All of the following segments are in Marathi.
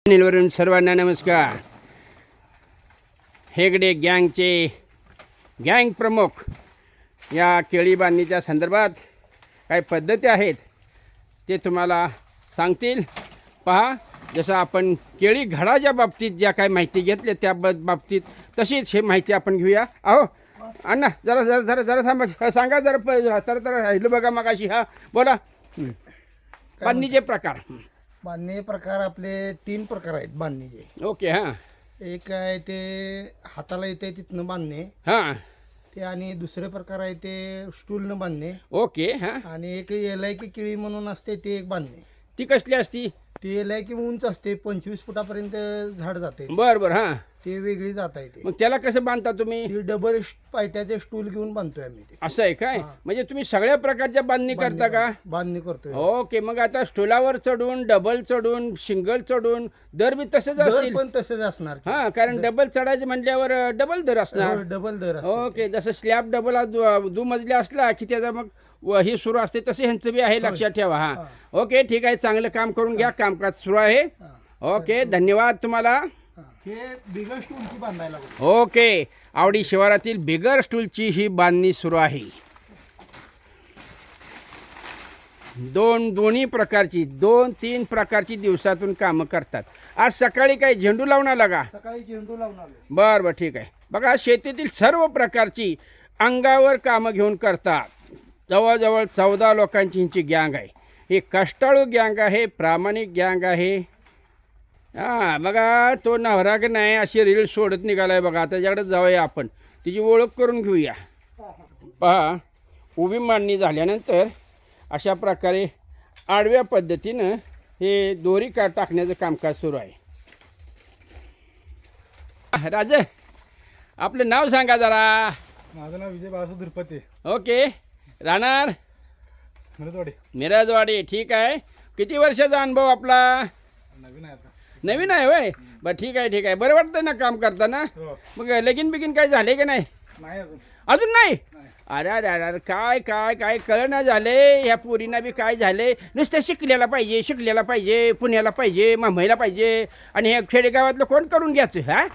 चॅनेलवरून सर्वांना नमस्कार. हेगडे गँगचे गँग प्रमुख या केळी बांधणीच्या संदर्भात काही पद्धती आहेत ते तुम्हाला सांगतील. पहा, जसं आपण केळी घडाच्या बाबतीत ज्या काही माहिती घेतली त्या बाबतीत तशीच हे माहिती आपण घेऊया. अहो अण्णा, जरा जरा जरा जरा थांबा, सांगा जरा तर राहिलं बघा मग अशी. हा बोला. बांधणीचे प्रकार. बांधणी प्रकार आपले 3 प्रकार आहेत बांधणीचे. ओके. हां एक आहे ते हाताला येते तिथनं बांधणे हां ते, आणि दुसरे प्रकार आहे ते स्टूलनं बांधणे, ओके. हां आणि एक एलायकी केळी म्हणून असते ते एक बांधणे. ती कसली असती? ती एलायकी उंच असते, 25 फुटापर्यंत झाड जाते, बरं बरं. हां ते वेगळी जात आहे. ते मग त्याला कसं बांधता तुम्ही? ती डबल पायट्याचे स्टूल घेऊन बांधतोय आम्ही. ते असं आहे काय? म्हणजे तुम्ही सगळ्या प्रकारच्या बांधणी करता का? बांधणी करतोय. ओके. मग आता स्टोलावर चढून, डबल चढून, सिंगल चढून दर बी तसंच दर असतील? पण तसंच असणार. हां, कारण डबल चढायचं म्हटल्यावर डबल दर असणार. डबल दर असते. ओके. जसं स्लॅब डबल दुमजले असला की त्याचा मग ही सुरू असते, तसे ह्यांचं बी आहे, लक्षात ठेवा. हां ओके, ठीक आहे. चांगलं काम करून घ्या. कामकाज सुरू आहे. ओके, धन्यवाद तुम्हाला. हे बिगर स्टूलची बांधायला लागते. ओके. आवडी शिवारातील बिगर स्टूलची ही बांधणी सुरू आहे. दोन्ही प्रकारची 2-3 प्रकारची दिवसातून कामं करतात. आज सकाळी काही झेंडू लावून आला का? सकाळी झेंडू लावून आलो. बरं बरं, ठीक आहे. बघा, शेतीतील सर्व प्रकारची अंगावर कामं घेऊन करतात. जवळजवळ 14 लोकांची ह्यांची गँग आहे. ही कष्टाळू गँग आहे, प्रामाणिक गँग आहे. हां बघा, तो नवरा की नाही अशी रील सोडत निघाला आहे बघा. त्याच्याकडे जाऊया आपण, तिची ओळख करून घेऊया. पहा, उभी मांडणी झाल्यानंतर अशा प्रकारे आडव्या पद्धतीनं हे दोरी टाकण्याचं कामकाज सुरू आहे. राजे, आपलं नाव सांगा जरा. माझं नाव विजय बाळासू दुर्पते. ओके. राहणार मिरजवाडी. मिराजवाडी. ठीक आहे. किती वर्षाचा अनुभव आपला? नवीन आहे आता. नवीन आहे होय? बरं, ठीक आहे ठीक आहे. बरं वाटतं ना काम करताना? मग लगीन बिगीन काय झाले की नाही? नाही अजून. अजून नाही? अरे अरे अरे, काय काय काय कळना झाले ह्या पोरींना बी. काय झाले, नुसतं शिकलेला पाहिजे, पुण्याला पाहिजे, मुंबईला पाहिजे, आणि ह्या खेडेगावातलं कोण करून घ्यायचं? हां,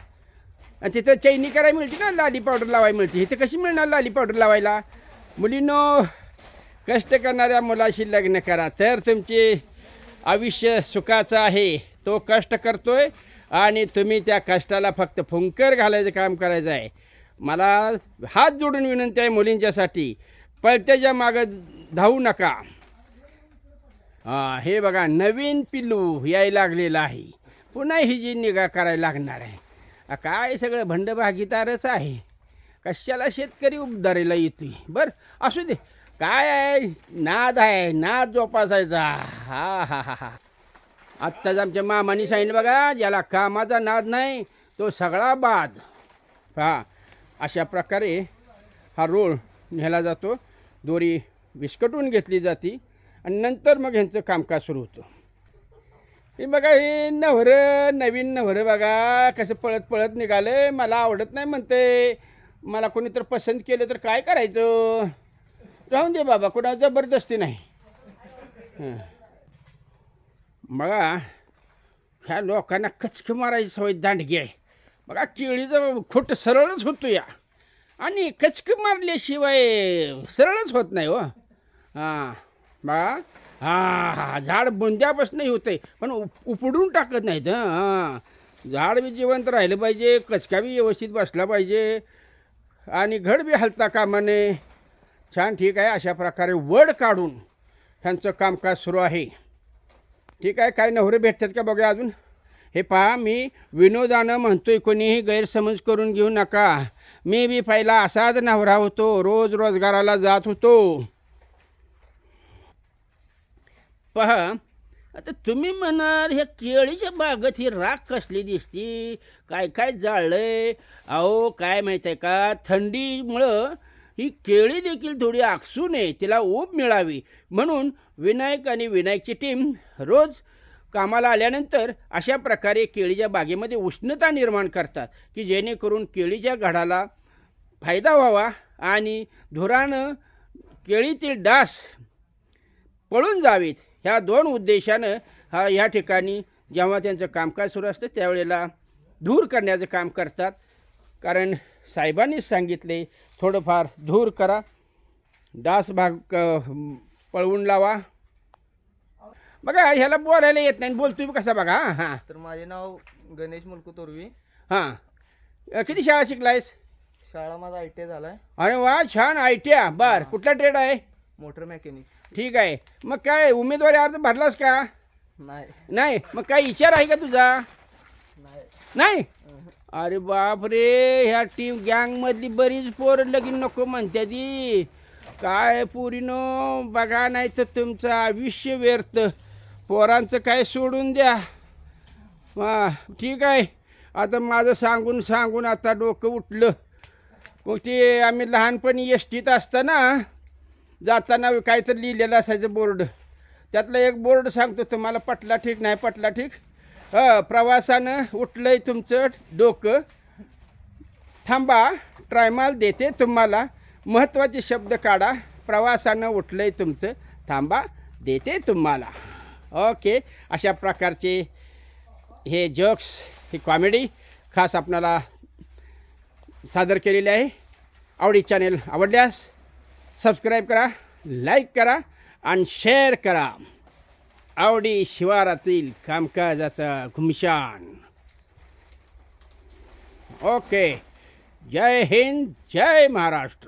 आणि तिथं चैनी करायला मिळते ना, लाली पावडर लावायला मिळते. इथं कशी मिळणार लाली पावडर लावायला? मुलींनो, कष्ट करणाऱ्या मुलाशी लग्न करा तर तुमचे आयुष्य सुखाचं आहे. तो कष्ट करतोय आणि तुम्ही त्या कष्टाला फक्त फुंकर घालायचं काम करायचं आहे. मला हात जोडून विनंती आहे मुलींच्यासाठी, पळत्याच्या मागं धावू नका. हां, हे बघा, नवीन पिल्लू यायला लागलेलं आहे. पुन्हा ही जी निगा करायला लागणार आहे. काय सगळं भंडभागीदारच आहे. कशाला शेतकरी उबदारीला येतोय? बरं, असू दे. काय आहे, नाद आहे, नाद जोपासायचा. हा हा हा हा. आत्ताच आमच्या मामानी सांगितलं बघा, ज्याला कामाचा नाद नाही तो सगळा बाद. हा, अशा प्रकारे हा रोल नेला जातो. दोरी विस्कटून घेतली जाते आणि नंतर मग ह्यांचं कामकाज सुरू होतं. हे बघा, हे नवीन नवरं बघा कसं पळत पळत निघालं. मला आवडत नाही म्हणते. मला कोणी तर पसंत केलं तर काय करायचं? राहून दे बाबा, कुणा जबरदस्ती नाही. बघा, ह्या लोकांना कचकं मारायची सवय दांडगी आहे. बघा, केळीचं खोटं सरळच होतो या, आणि कचकं मारल्याशिवाय सरळच होत नाही हो. हां बघा, हां झाड बुंद्यापासूनही होतं आहे, पण उपडून टाकत नाहीत. हां, झाड बी जिवंत राहिलं पाहिजे, कचका बी व्यवस्थित बसला पाहिजे, आणि घड बी हलता कामा नये. छान, ठीक आहे. अशा प्रकारे वड काढून ह्यांचं कामकाज सुरू आहे. ठीक आहे. काय नवरे भेटतात का बघा अजून. हे पहा, मी विनोदानं म्हणतोय, कोणीही गैरसमज करून घेऊ नका. मी बी पहिला असाच नवरा होतो, रोज रोजगाराला जात होतो. पहा, आता तुम्ही म्हणाल ह्या केळीच्या बागेत ही राख कसली दिसती, काय काय जाळलंय? अहो, काय माहीत आहे का, थंडीमुळं ही केळी देखील थोडी आकसू नये, तिला ऊब मिळावी म्हणून विनायक आणि विनायकची टीम रोज कामाला आल्यानंतर अशा प्रकारे केळीच्या बागेमध्ये उष्णता निर्माण करतात, की जेणेकरून केळीच्या घडाला फायदा व्हावा आणि धुरानं केळीतील डास पळून जावेत. ह्या 2 उद्देशानं ह्या ठिकाणी जेव्हा त्यांचं कामकाज सुरू असतं त्यावेळेला धूर करण्याचं काम करतात. कारण साहेबांनीच सांगितले थोडंफार धूर करा, डास भाग पळवून लावा. बघा ह्याला बोलायला येत नाही, बोलतोय कसा बघा. हां हां तर माझे नाव गणेश मुलकू तोरवी. हां किती शाळा शिकलायस? शाळा माझा ITI झालाय, अरे वा छान ITI. बर कुठला ट्रेड आहे? Motor mechanic. ठीक आहे. मग काय उमेदवारी अर्ज भरलास का? नाही. नाही. मग काय विचार आहे का तुझा? नाही. नाही. अरे बाप रे, ह्या टीम गँगमधली बरीच पोरं लगीन नको म्हणते ती. काय पोरीनो बघा, नाही तर तुमचं आयुष्य व्यर्थ. पोरांचं काय सोडून द्या. हां ठीक आहे. आता माझं सांगून सांगून आता डोकं उठलं. मग ते आम्ही लहानपणी एसटीत असताना जाताना काहीतरी लिहिलेलं असायचं बोर्ड. त्यातलं एक बोर्ड सांगतो तुम्हाला, पटला ठीक नाही पटला ठीक. प्रवासानं उठलंय तुमचं डोकं, थांबा ट्रायमाल देते तुम्हाला. महत्त्वाचे शब्द काढा. प्रवासानं उठलंय तुमचं, थांबा देते तुम्हाला. ओके, अशा प्रकारचे हे जोक्स, ही कॉमेडी खास आपणाला सादर केलेले आहे. आवडी चॅनेल आवडल्यास सबस्क्राईब करा, लाईक करा आणि शेअर करा. आवडी शिवारातील कामकाजाचा घुमशान. ओके, जय हिंद, जय महाराष्ट्र.